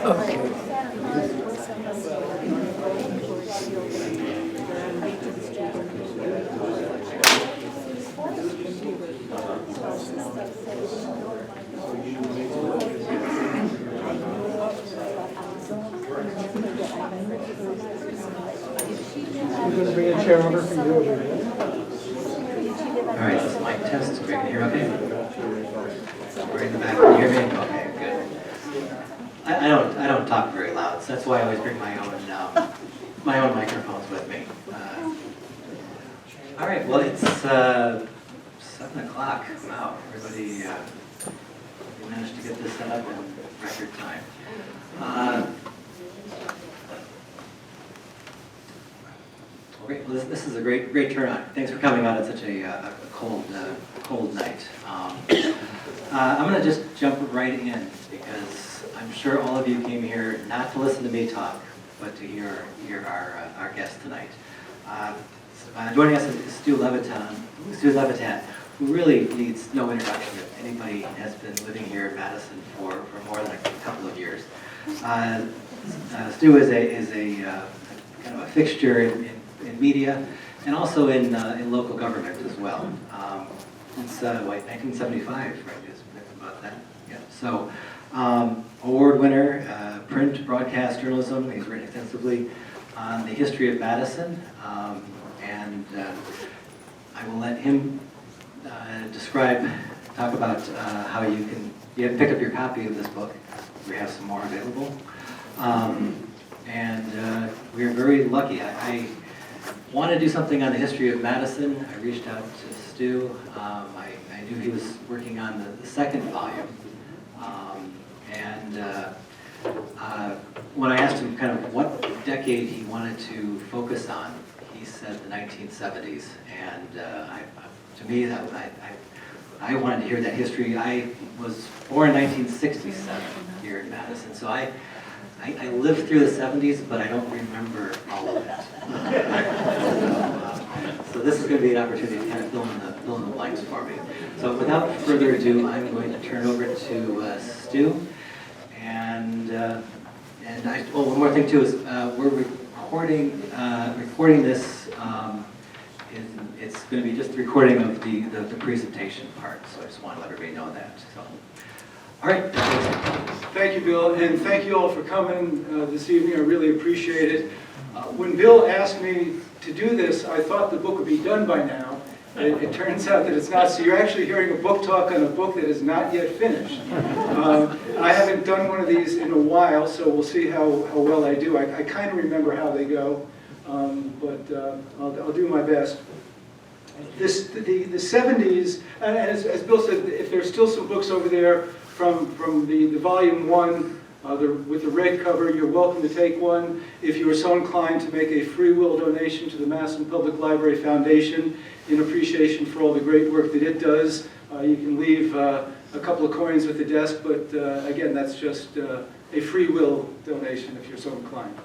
We're going to bring a chair over for you over here. All right, this is mic test. We can hear okay? We're in the back. Can you hear me? Okay, good. I don't talk very loud, so that's why I always bring my own microphones with me. All right, well it's 7 o'clock. Wow, everybody managed to get this set up in record time. Okay, well, this is a great turnout. Thanks for coming out at such a cold night. I'm going to just jump right in because I'm sure all of you came here not to listen to me talk, but to hear our guest tonight. Joining us is Stu Levitan, who really needs no introduction if anybody has been living here in Madison for more than a couple of years. Stu is a kind of a fixture in media and also in local government as well. Since 1975, right? Just about that. Yeah. So, award winner, print, broadcast journalism. He's written extensively on the history of Madison, and I will let him talk about how you can pick up your copy of this book. We have some more available, and we are very lucky. I want to do something on the history of Madison. I reached out to Stu. I knew he was working on the second volume. When I asked him kind of what decade he wanted to focus on, he said the 1970s. And to me, I wanted to hear that history. I was born in 1967 here in Madison, so I lived through the 70s, but I don't remember all of it. So this is going to be an opportunity to kind of fill in the blanks for me. So without further ado, I'm going to turn over to Stu. And one more thing too is we're recording this. It's going to be just the recording of the presentation part. So I just want to let everybody know that. So. All right. Thank you, Bill, and thank you all for coming this evening. I really appreciate it. When Bill asked me to do this, I thought the book would be done by now. It turns out that it's not, so you're actually hearing a book talk on a book that is not yet finished. I haven't done one of these in a while, so we'll see how well I do. I kind of remember how they go, but I'll do my best. The 70s, and as Bill said, if there's still some books over there from the volume 1 with the red cover, you're welcome to take one. If you are so inclined to make a free will donation to the Madison Public Library Foundation in appreciation for all the great work that it does, you can leave a couple of coins at the desk, but again, that's just a free will donation if you're so inclined.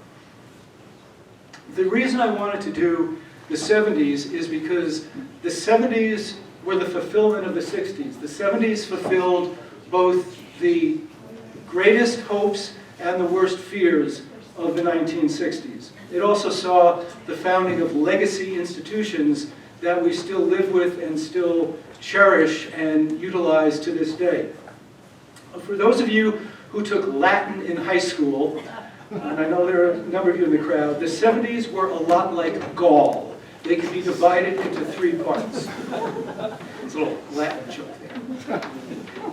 The reason I wanted to do the 70s is because the 70s were the fulfillment of the 60s. The 70s fulfilled both the greatest hopes and the worst fears of the 1960s. It also saw the founding of legacy institutions that we still live with and still cherish and utilize to this day. For those of you who took Latin in high school, and I know there are a number of you in the crowd, the 70s were a lot like Gaul. They could be divided into 3 parts. It's a little Latin joke there.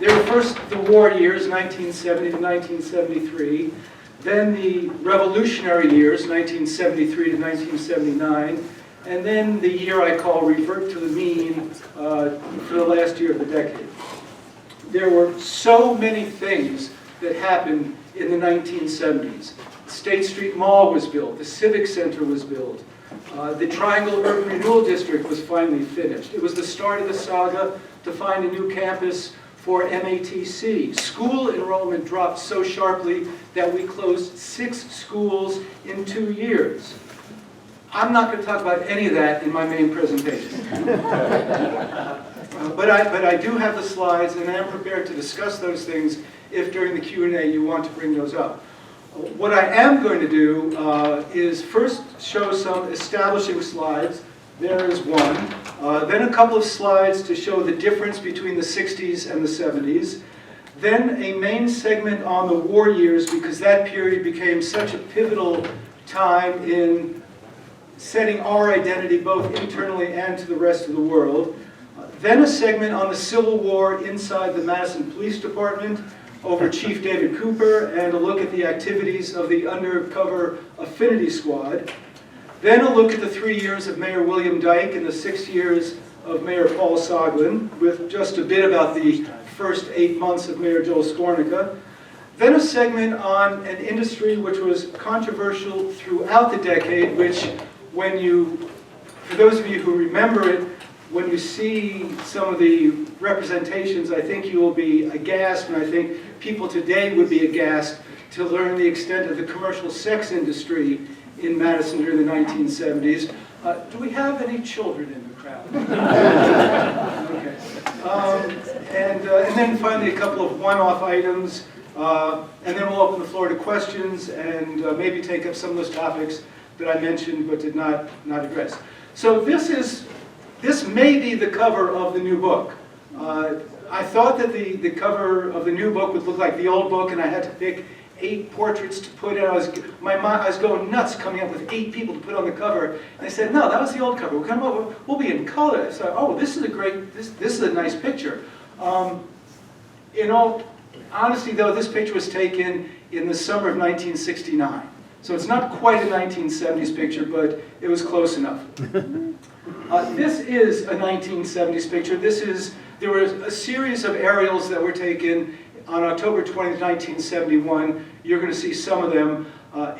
There were first the war years, 1970 to 1973, then the revolutionary years, 1973 to 1979, and then the year I call revert to the mean for the last year of the decade. There were so many things that happened in the 1970s. The State Street Mall was built, the Civic Center was built, the Triangle Urban Renewal District was finally finished. It was the start of the saga to find a new campus for MATC. School enrollment dropped so sharply that we closed 6 schools in 2 years. I'm not going to talk about any of that in my main presentation. But I do have the slides, and I am prepared to discuss those things if during the Q&A you want to bring those up. What I am going to do is first show some establishing slides. There is one. Then a couple of slides to show the difference between the 60s and the 70s. Then a main segment on the war years, because that period became such a pivotal time in setting our identity both internally and to the rest of the world. Then a segment on the Civil War inside the Madison Police Department over Chief David Cooper, and a look at the activities of the undercover affinity squad. Then a look at the 3 years of Mayor William Dyke and the 6 years of Mayor Paul Soglin, with just a bit about the first 8 months of Mayor Joel Skornica. Then a segment on an industry which was controversial throughout the decade, which when you, for those of you who remember it, when you see some of the representations, I think you will be aghast, and I think people today would be aghast to learn the extent of the commercial sex industry in Madison during the 1970s. Do we have any children in the crowd? Okay. And then finally a couple of one-off items, and then we'll open the floor to questions and maybe take up some of those topics that I mentioned but did not address. So this may be the cover of the new book. I thought that the cover of the new book would look like the old book, and I had to pick 8 portraits to put in. I was going nuts coming up with 8 people to put on the cover. And I said, no, that was the old cover. We'll be in color. So, oh, this is a great, this is a nice picture. In all honesty, though, this picture was taken in the summer of 1969. So it's not quite a 1970s picture, but it was close enough. This is a 1970s picture. There was a series of aerials that were taken on October 20th, 1971. You're going to see some of them.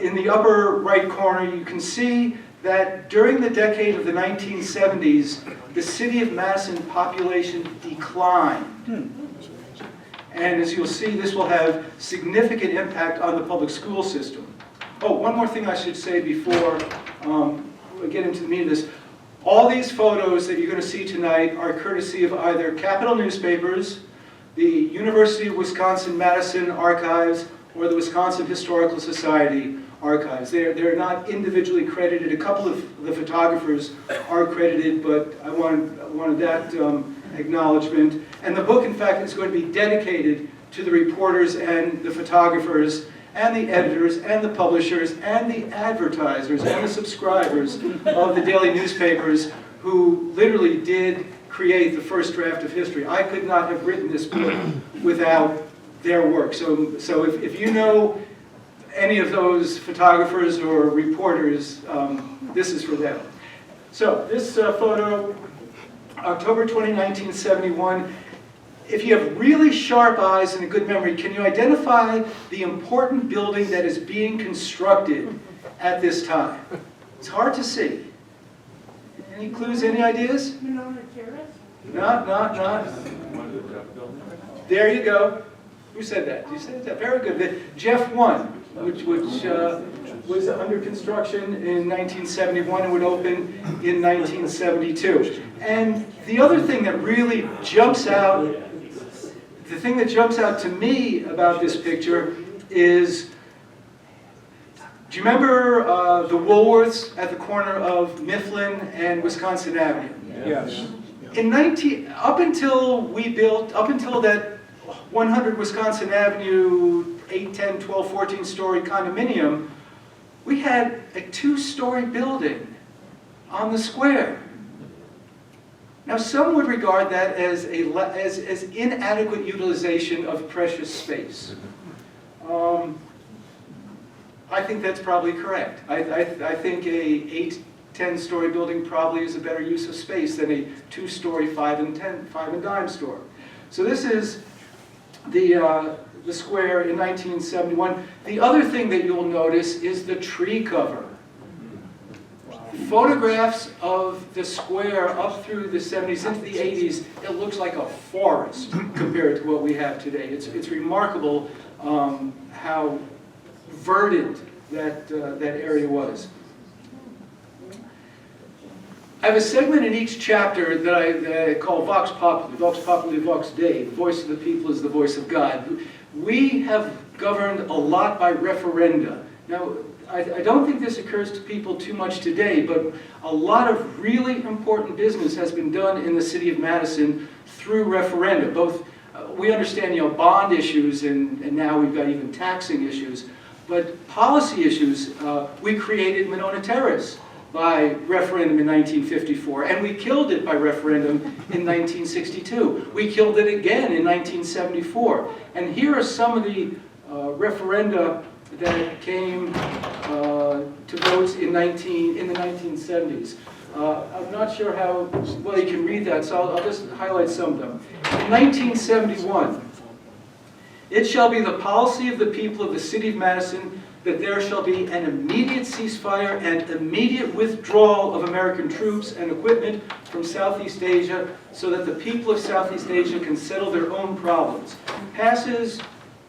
In the upper right corner, you can see that during the decade of the 1970s, the city of Madison population declined. And as you'll see, this will have significant impact on the public school system. Oh, one more thing I should say before we get into the meat of this. All these photos that you're going to see tonight are courtesy of either Capital Newspapers, the University of Wisconsin-Madison Archives, or the Wisconsin Historical Society Archives. They're not individually credited. A couple of the photographers are credited, but I wanted that acknowledgement. And the book, in fact, is going to be dedicated to the reporters and the photographers and the editors and the publishers and the advertisers and the subscribers of the daily newspapers who literally did create the first draft of history. I could not have written this book without their work. So if you know any of those photographers or reporters, this is for them. So this photo, October 20, 1971. If you have really sharp eyes and a good memory, can you identify the important building that is being constructed at this time? It's hard to see. Any clues, any ideas? Not. There you go. Who said that? You said that. Very good. The Jeff 1, which was under construction in 1971 and would open in 1972. And the other thing that really jumps out, the thing that jumps out to me about this picture is, do you remember the Woolworths at the corner of Mifflin and Wisconsin Avenue? Yes. Up until that 100 Wisconsin Avenue, 8, 10, 12, 14-story condominium, we had a 2-story building on the square. Now, some would regard that as inadequate utilization of precious space. I think that's probably correct. I think a 8, 10-story building probably is a better use of space than a 2-story 5 and dime store. So this is the square in 1971. The other thing that you'll notice is the tree cover. Photographs of the square up through the 70s into the 80s, it looks like a forest compared to what we have today. It's remarkable how verdant that area was. I have a segment in each chapter that I call Vox Populi, Vox Populi, Vox Dei. The voice of the people is the voice of God. We have governed a lot by referenda. Now, I don't think this occurs to people too much today, but a lot of really important business has been done in the city of Madison through referenda. Both, we understand, bond issues, and now we've got even taxing issues, but policy issues. We created Monona Terrace by referendum in 1954, and we killed it by referendum in 1962. We killed it again in 1974. And here are some of the referenda that came to votes in the 1970s. I'm not sure how well you can read that, so I'll just highlight some of them. In 1971, it shall be the policy of the people of the city of Madison that there shall be an immediate ceasefire and immediate withdrawal of American troops and equipment from Southeast Asia so that the people of Southeast Asia can settle their own problems. Passes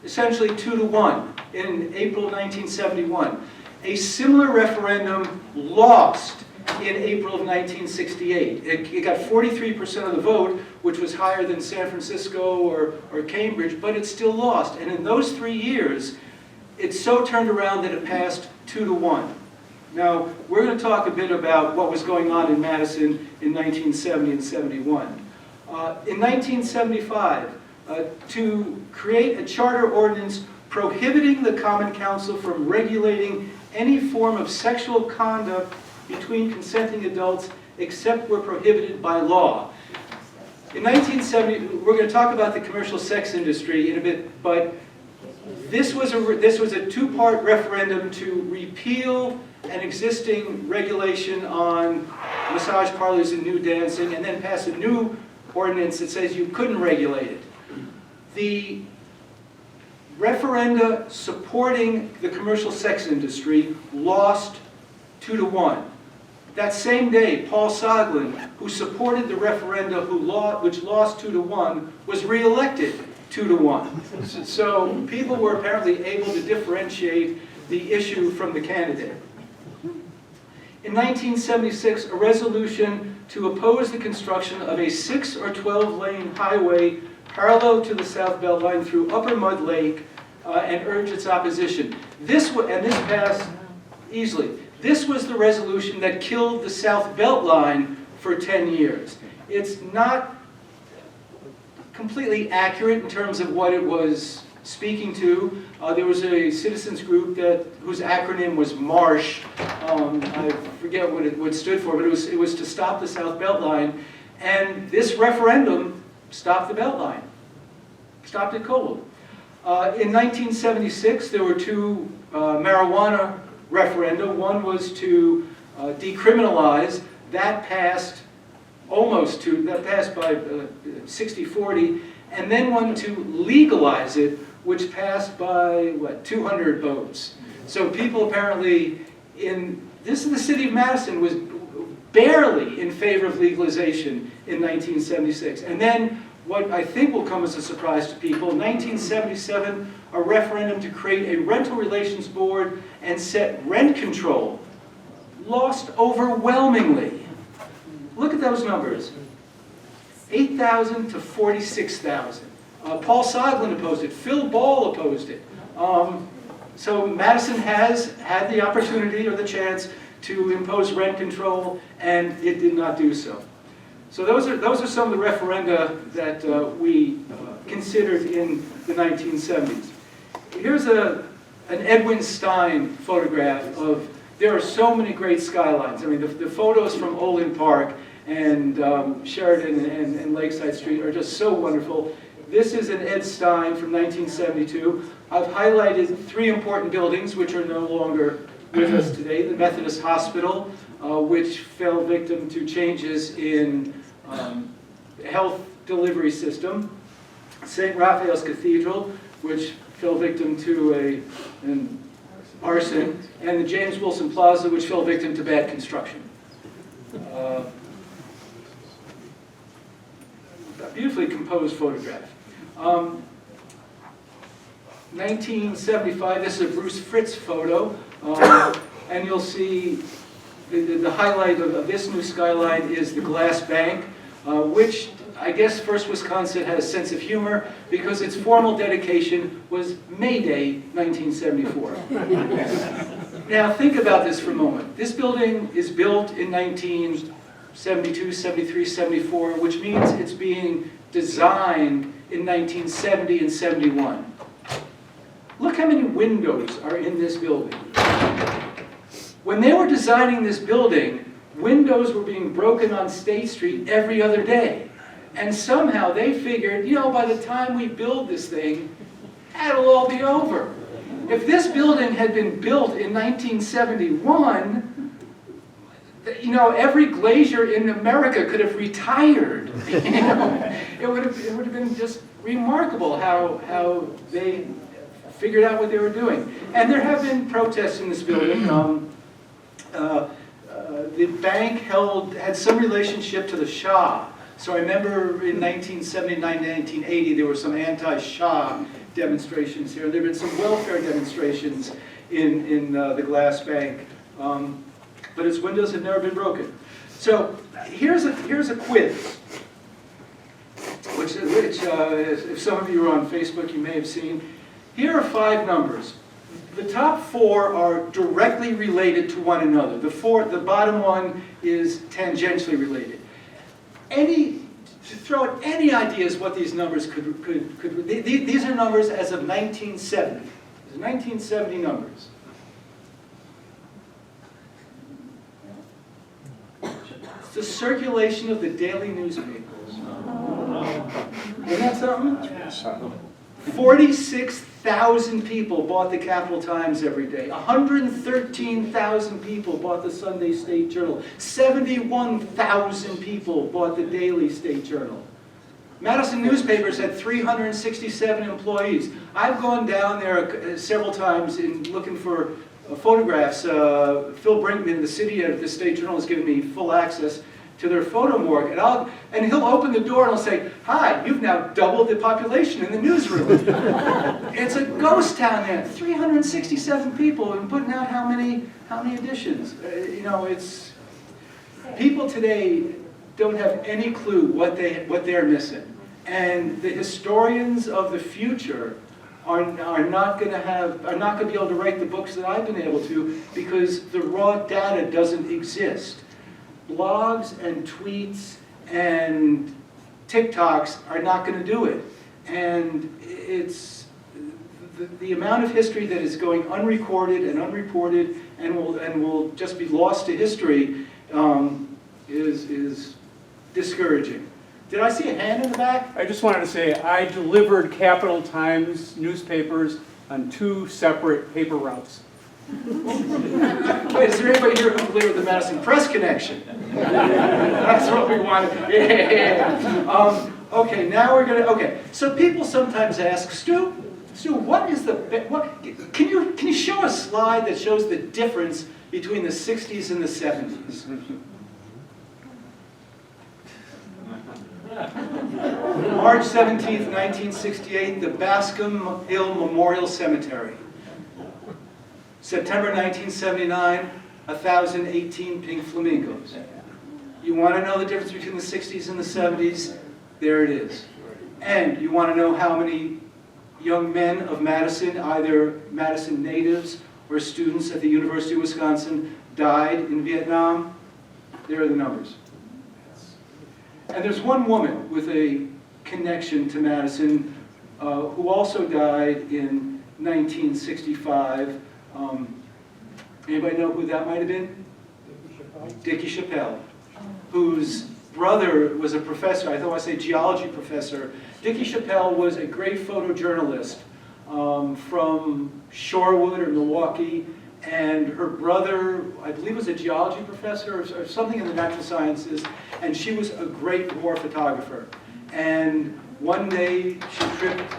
essentially 2-1 in April 1971. A similar referendum lost in April of 1968. It got 43% of the vote, which was higher than San Francisco or Cambridge, but it still lost. And in those 3 years, it so turned around that it passed 2-1. Now, we're going to talk a bit about what was going on in Madison in 1970 and 71. In 1975, to create a charter ordinance prohibiting the Common Council from regulating any form of sexual conduct between consenting adults except where prohibited by law. In 1970, we're going to talk about the commercial sex industry in a bit, but this was a two-part referendum to repeal an existing regulation on massage parlors and nude dancing, and then pass a new ordinance that says you couldn't regulate it. The referenda supporting the commercial sex industry lost 2-1. That same day, Paul Soglin, who supported the referenda which lost 2-1, was reelected 2-1. So people were apparently able to differentiate the issue from the candidate. In 1976, a resolution to oppose the construction of a 6 or 12-lane highway parallel to the South Belt Line through Upper Mud Lake and urged its opposition. This passed easily. This was the resolution that killed the South Belt Line for 10 years. It's not completely accurate in terms of what it was speaking to. There was a citizens group whose acronym was MARSH. I forget what it stood for, but it was to stop the South Belt Line. And this referendum stopped the Belt Line, stopped it cold. In 1976, there were two marijuana referenda. One was to decriminalize. That passed by 60-40, and then one to legalize it, which passed by 200 votes. So people apparently the city of Madison was barely in favor of legalization in 1976. And then what I think will come as a surprise to people, in 1977, a referendum to create a rental relations board and set rent control lost overwhelmingly. Look at those numbers. 8,000 to 46,000. Paul Soglin opposed it. Phil Ball opposed it. So Madison has had the opportunity or the chance to impose rent control, and it did not do so. So those are some of the referenda that we considered in the 1970s. Here's an Edwin Stein photograph of, there are so many great skylines. I mean, the photos from Olin Park and Sheridan and Lakeside Street are just so wonderful. This is an Ed Stein from 1972. I've highlighted 3 important buildings which are no longer with us today. The Methodist Hospital, which fell victim to changes in health delivery system. St. Raphael's Cathedral, which fell victim to an arson. And the James Wilson Plaza, which fell victim to bad construction. A beautifully composed photograph. 1975, this is a Bruce Fritz photo, and you'll see the highlight of this new skyline is the glass bank, which I guess First Wisconsin had a sense of humor because its formal dedication was May Day 1974. Now think about this for a moment. This building is built in 1972, 73, 74, which means it's being designed in 1970 and 71. Look how many windows are in this building. When they were designing this building, windows were being broken on State Street every other day. And somehow they figured, you know, by the time we build this thing, that'll all be over. If this building had been built in 1971, you know, every glazier in America could have retired. You know? It would have been just remarkable how they figured out what they were doing. And there have been protests in this building. The bank had some relationship to the Shah. So I remember in 1979, 1980, there were some anti-Shah demonstrations here. There have been some welfare demonstrations in the glass bank. But its windows have never been broken. So here's a quiz, which if some of you are on Facebook, you may have seen. Here are 5 numbers. The top 4 are directly related to one another. The bottom one is tangentially related. Throw out any ideas what these numbers could these are numbers as of 1970. These are 1970 numbers. It's the circulation of the daily newspapers. Isn't that something? 46,000 people bought the Capital Times every day. 113,000 people bought the Sunday State Journal. 71,000 people bought the Daily State Journal. Madison newspapers had 367 employees. I've gone down there several times looking for photographs. Phil Brinkman, the city editor of the State Journal, has given me full access to their photo morgue, and he'll open the door and he'll say, "Hi, you've now doubled the population in the newsroom." It's a ghost town there. 367 people, and putting out how many editions? You know, it's people today don't have any clue what they're missing, and the historians of the future are not going to be able to write the books that I've been able to because the raw data doesn't exist. Blogs and tweets and TikToks are not going to do it. And it's the amount of history that is going unrecorded and unreported and will just be lost to history is discouraging. Did I see a hand in the back? I just wanted to say I delivered Capital Times newspapers on 2 separate paper routes. Wait, is there anybody here who delivered the Madison Press connection? That's what we wanted. Yeah. Okay, now we're gonna. Okay, so people sometimes ask, Stu, what is Can you show a slide that shows the difference between the 60s and the 70s? March 17th, 1968, the Bascom Hill Memorial Cemetery. September 1979, 1,018 pink flamingos. You want to know the difference between the 60s and the 70s? There it is. And you want to know how many young men of Madison, either Madison natives or students at the University of Wisconsin, died in Vietnam? There are the numbers. And there's one woman with a connection to Madison who also died in 1965. Anybody know who that might have been? Dickie Chappelle, whose brother was a professor, I thought I say geology professor. Dickie Chappelle was a great photojournalist from Shorewood or Milwaukee, and her brother, I believe, was a geology professor or something in the natural sciences, and she was a great war photographer. And one day she tripped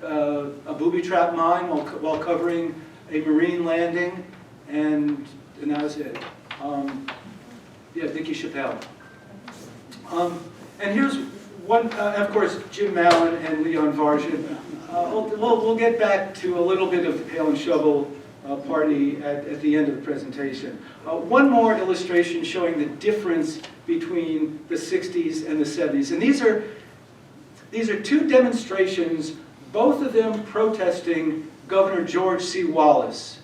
a booby trap mine while covering a marine landing, and that was it. Yeah, Dickie Chappelle. And here's one, of course, Jim Mallon and Leon Varjan. We'll get back to a little bit of the pail and shovel party at the end of the presentation. One more illustration showing the difference between the 60s and the 70s. And these are These are two demonstrations, both of them protesting Governor George C. Wallace.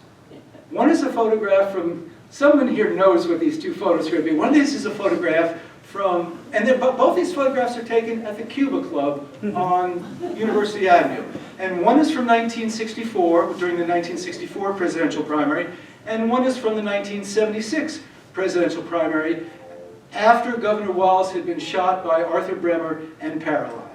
One is a photograph from, someone here knows what these two photos are going to be. One of these is a photograph from, and both these photographs are taken at the Cuba Club on University Avenue. And one is from 1964, during the 1964 presidential primary, and one is from the 1976 presidential primary, after Governor Wallace had been shot by Arthur Bremer and paralyzed.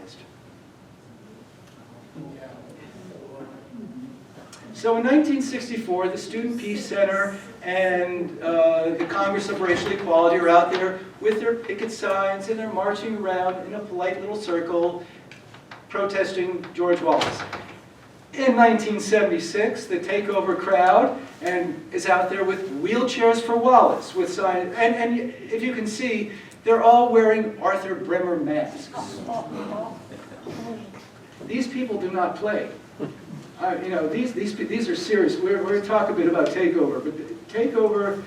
So in 1964, the Student Peace Center and the Congress of Racial Equality are out there with their picket signs, and they're marching around in a polite little circle protesting George Wallace. In 1976, the takeover crowd is out there with wheelchairs for Wallace, with signs, and if you can see, they're all wearing Arthur Bremer masks. These people do not play. You know, these are serious. We're going to talk a bit about takeover, but takeover,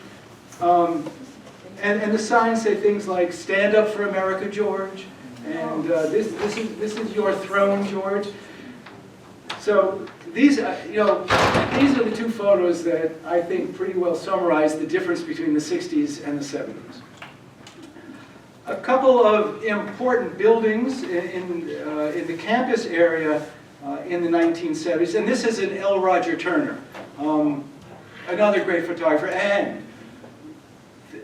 and the signs say things like "Stand up for America, George," and this is your throne, George. So these are the two photos that I think pretty well summarize the difference between the 60s and the 70s. A couple of important buildings in the campus area in the 1970s, and this is an L. Roger Turner, another great photographer, and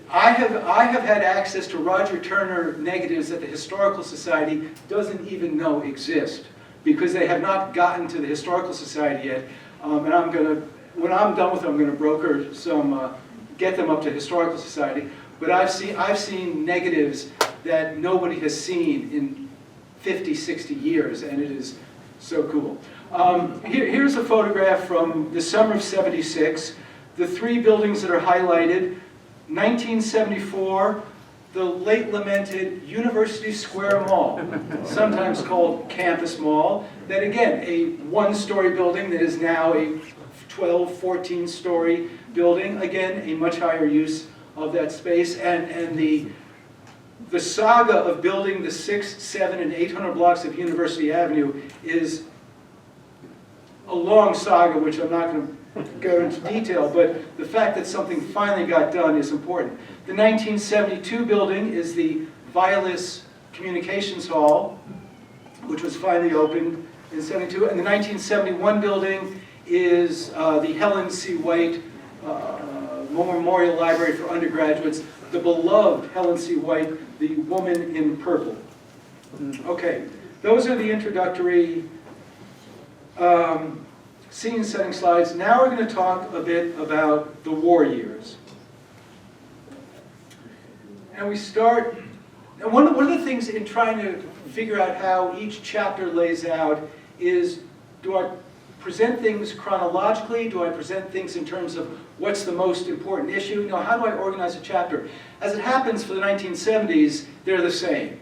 I have had access to Roger Turner negatives that the Historical Society doesn't even know exist, because they have not gotten to the Historical Society yet. And I'm going to, when I'm done with them, I'm going to broker some, get them up to Historical Society. But I've seen negatives that nobody has seen in 50, 60 years, and it is so cool. Here's a photograph from the summer of '76. The three buildings that are highlighted: 1974, the late lamented University Square Mall, sometimes called Campus Mall, that again, a one-story building that is now a 12, 14-story building, again, a much higher use of that space, and the saga of building the 600, 700, and 800 blocks of University Avenue is a long saga, which I'm not going to go into detail, but the fact that something finally got done is important. The 1972 building is the Vilas Communications Hall, which was finally opened in '72, and the 1971 building is the Helen C. White Memorial Library for undergraduates, the beloved Helen C. White, the woman in purple. Okay, those are the introductory scene-setting slides. Now we're going to talk a bit about the war years. And we start, and one of the things in trying to figure out how each chapter lays out is, do I present things chronologically? Do I present things in terms of what's the most important issue? You know, how do I organize a chapter? As it happens for the 1970s, they're the same.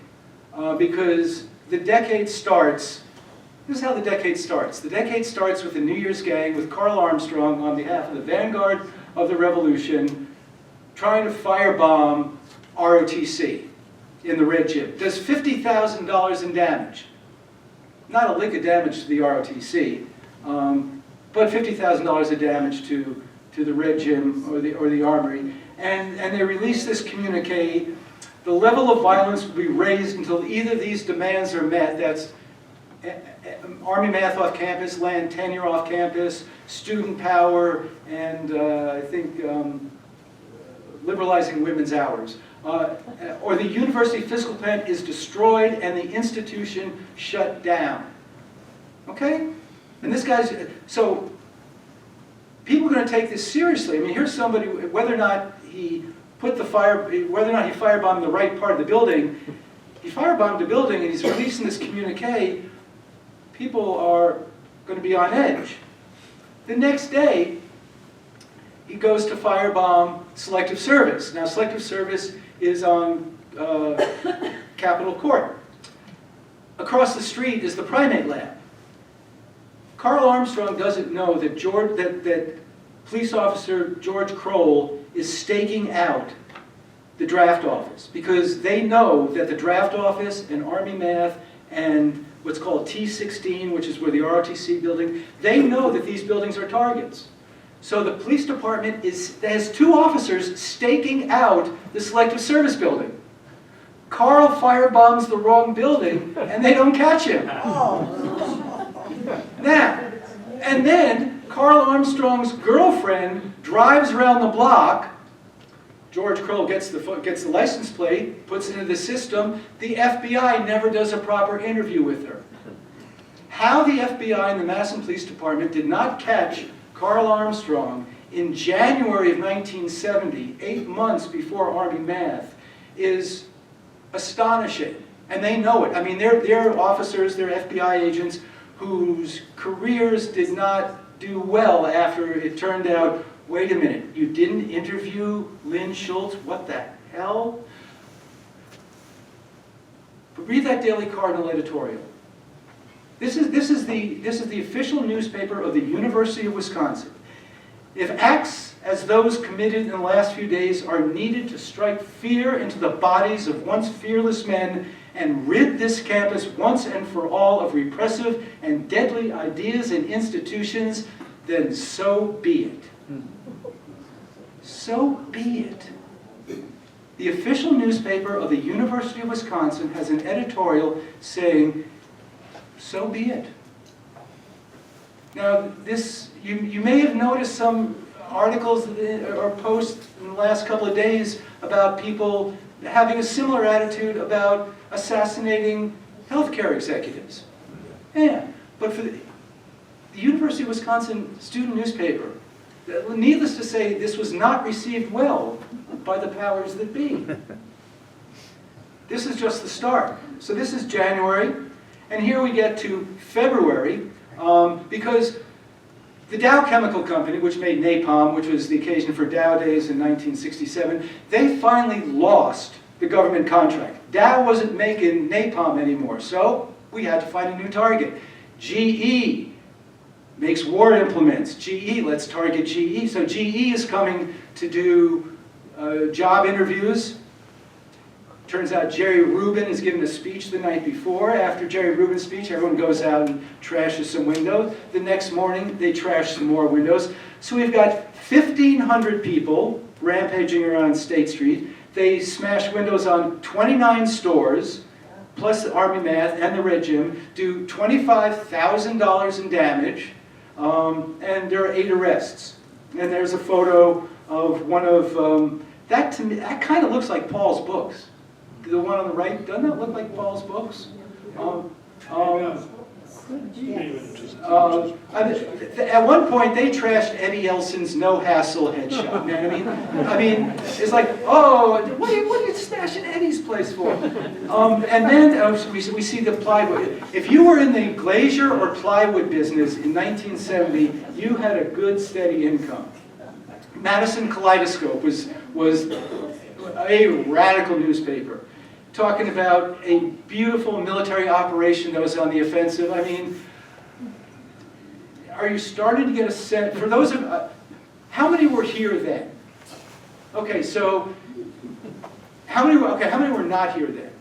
Because the decade starts, this is how the decade starts. The decade starts with the New Year's Gang, with Carl Armstrong on behalf of the vanguard of the revolution, trying to firebomb ROTC in the Red Gym. Does $50,000 in damage. Not a lick of damage to the ROTC, but $50,000 of damage to the Red Gym or the Armory. And they release this communique. The level of violence will be raised until either of these demands are met. That's Army math off campus, land tenure off campus, student power, and I think liberalizing women's hours. Or the university fiscal plan is destroyed and the institution shut down. Okay? And this guy's, so people are going to take this seriously. I mean, here's somebody, whether or not he firebombed the right part of the building, he firebombed the building and he's releasing this communique, people are going to be on edge. The next day, he goes to firebomb Selective Service. Now, Selective Service is on Capitol Court. Across the street is the Primate Lab. Carl Armstrong doesn't know that that police officer George Kroll is staking out the draft office, because they know that the draft office and Army math and what's called T16, which is where the ROTC building, they know that these buildings are targets. So the police department has 2 officers staking out the Selective Service building. Carl firebombs the wrong building, and they don't catch him. Now, and then Carl Armstrong's girlfriend drives around the block. George Kroll gets the license plate, puts it into the system. The FBI never does a proper interview with her. How the FBI and the Madison Police Department did not catch Carl Armstrong in January of 1970, 8 months before Army Math, is astonishing. And they know it. I mean, they're officers, they're FBI agents whose careers did not do well after it turned out, wait a minute, you didn't interview Lynn Schultz? What the hell? But read that Daily Cardinal editorial. This is the official newspaper of the University of Wisconsin. If acts as those committed in the last few days are needed to strike fear into the bodies of once fearless men and rid this campus once and for all of repressive and deadly ideas and institutions, then so be it. So be it. The official newspaper of the University of Wisconsin has an editorial saying, so be it. Now, this, you may have noticed some articles or posts in the last couple of days about people having a similar attitude about assassinating healthcare executives. Yeah, but for the University of Wisconsin student newspaper, needless to say, this was not received well by the powers that be. This is just the start. So this is January, and here we get to February, because the Dow Chemical Company, which made napalm, which was the occasion for Dow Days in 1967, they finally lost the government contract. Dow wasn't making napalm anymore, so we had to find a new target. GE makes war implements. GE, let's target GE. So GE is coming to do job interviews. Turns out Jerry Rubin is giving a speech the night before. After Jerry Rubin's speech, everyone goes out and trashes some windows. The next morning, they trash some more windows. So we've got 1,500 people rampaging around State Street. They smash windows on 29 stores, plus the Army Math and the Red Gym, do $25,000 in damage, and there are 8 arrests. And there's a photo of one of, that to me, that kind of looks like Paul's books. The one on the right, doesn't that look like Paul's books? At one point, they trashed Eddie Elson's No Hassle headshot. Man, I mean, it's like, oh, what are you smashing Eddie's place for? And then we see the plywood. If you were in the glazier or plywood business in 1970, you had a good, steady income. Madison Kaleidoscope was a radical newspaper, talking about a beautiful military operation that was on the offensive. I mean, are you starting to get a sense, for those of, how many were here then? Okay, so, how many were not here then?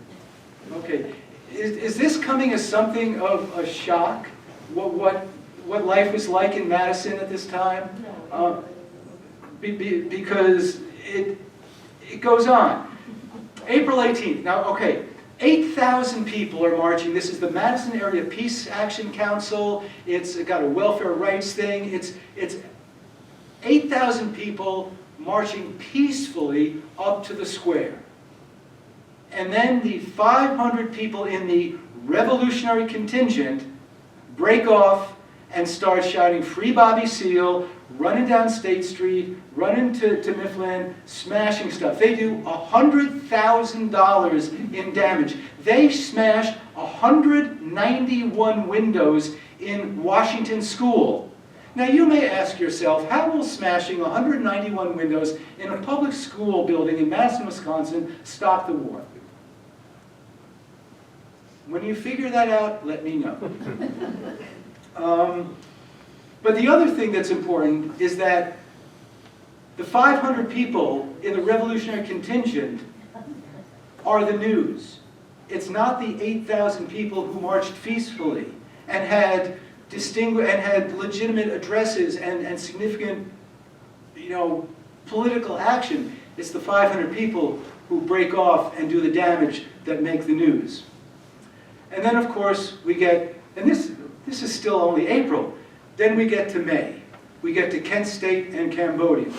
Okay, is this coming as something of a shock? What life was like in Madison at this time? Because it goes on. April 18th. Now, okay, 8,000 people are marching. This is the Madison Area Peace Action Council. It's got a welfare rights thing. It's 8,000 people marching peacefully up to the square. And then the 500 people in the revolutionary contingent break off and start shouting, "Free Bobby Seale," running down State Street, running to Mifflin, smashing stuff. They do $100,000 in damage. They smashed 191 windows in Washington School. Now you may ask yourself, how will smashing 191 windows in a public school building in Madison, Wisconsin stop the war? When you figure that out, let me know. But the other thing that's important is that the 500 people in the revolutionary contingent are the news. It's not the 8,000 people who marched peacefully and had legitimate addresses and significant, political action. It's the 500 people who break off and do the damage that make the news. And then, of course, we get, and this is still only April, then we get to May. We get to Kent State and Cambodia.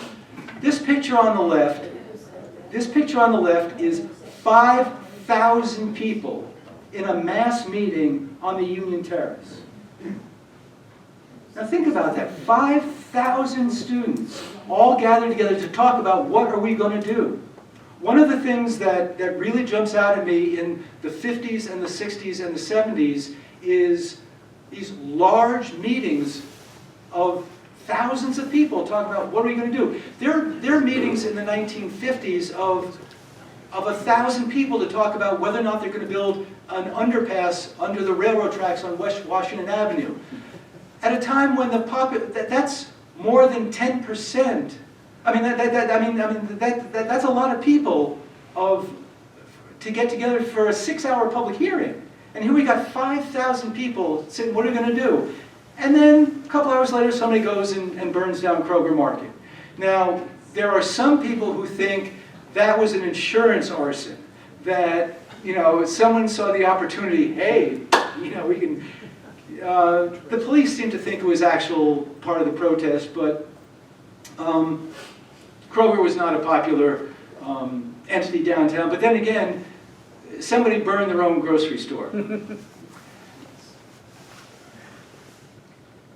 This picture on the left is 5,000 people in a mass meeting on the Union Terrace. Now think about that, 5,000 students all gathered together to talk about what are we going to do. One of the things that really jumps out at me in the 50s and the 60s and the 70s is these large meetings of thousands of people talking about what are we going to do. There are meetings in the 1950s of 1,000 people to talk about whether or not they're going to build an underpass under the railroad tracks on West Washington Avenue. At a time when that's more than 10%. I mean, that's a lot of people to get together for a 6-hour public hearing. And here we got 5,000 people saying, what are we going to do? And then a couple hours later, somebody goes and burns down Kroger Market. Now, there are some people who think that was an insurance arson, that, someone saw the opportunity, hey, we can... the police seem to think it was actual part of the protest, but Kroger was not a popular entity downtown. But then again, somebody burned their own grocery store.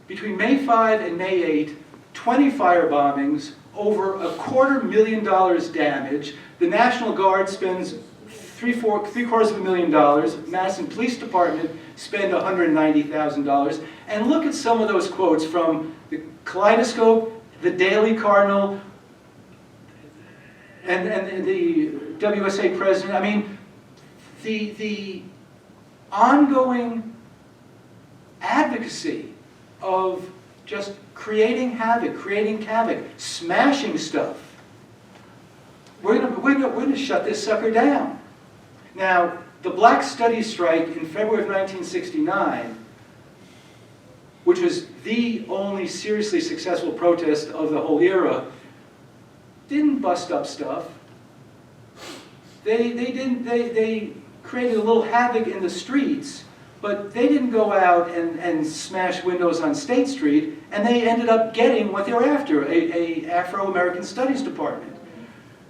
Between May 5 and May 8, 20 fire bombings, over $250,000 damage. The National Guard spends $750,000. Madison Police Department spend $190,000. And look at some of those quotes from the Kaleidoscope, the Daily Cardinal, and the WSA president. I mean, the ongoing advocacy of just creating havoc, smashing stuff. We're going to shut this sucker down. Now, the Black Studies strike in February of 1969, which was the only seriously successful protest of the whole era, didn't bust up stuff. They created a little havoc in the streets, but they didn't go out and smash windows on State Street, and they ended up getting what they were after, a Afro-American Studies department.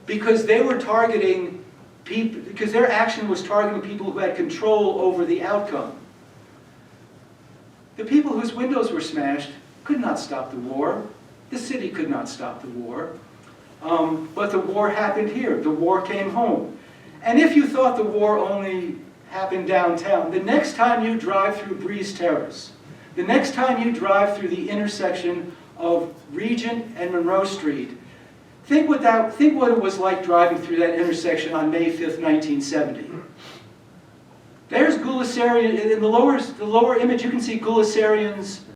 Because they were targeting people, because their action was targeting people who had control over the outcome. The people whose windows were smashed could not stop the war. The city could not stop the war. But the war happened here. The war came home. And if you thought the war only happened downtown, the next time you drive through Breeze Terrace, the next time you drive through the intersection of Regent and Monroe Street, think what it was like driving through that intersection on May 5th, 1970. There's Gulissarian, in the lower image you can see Gulisarian's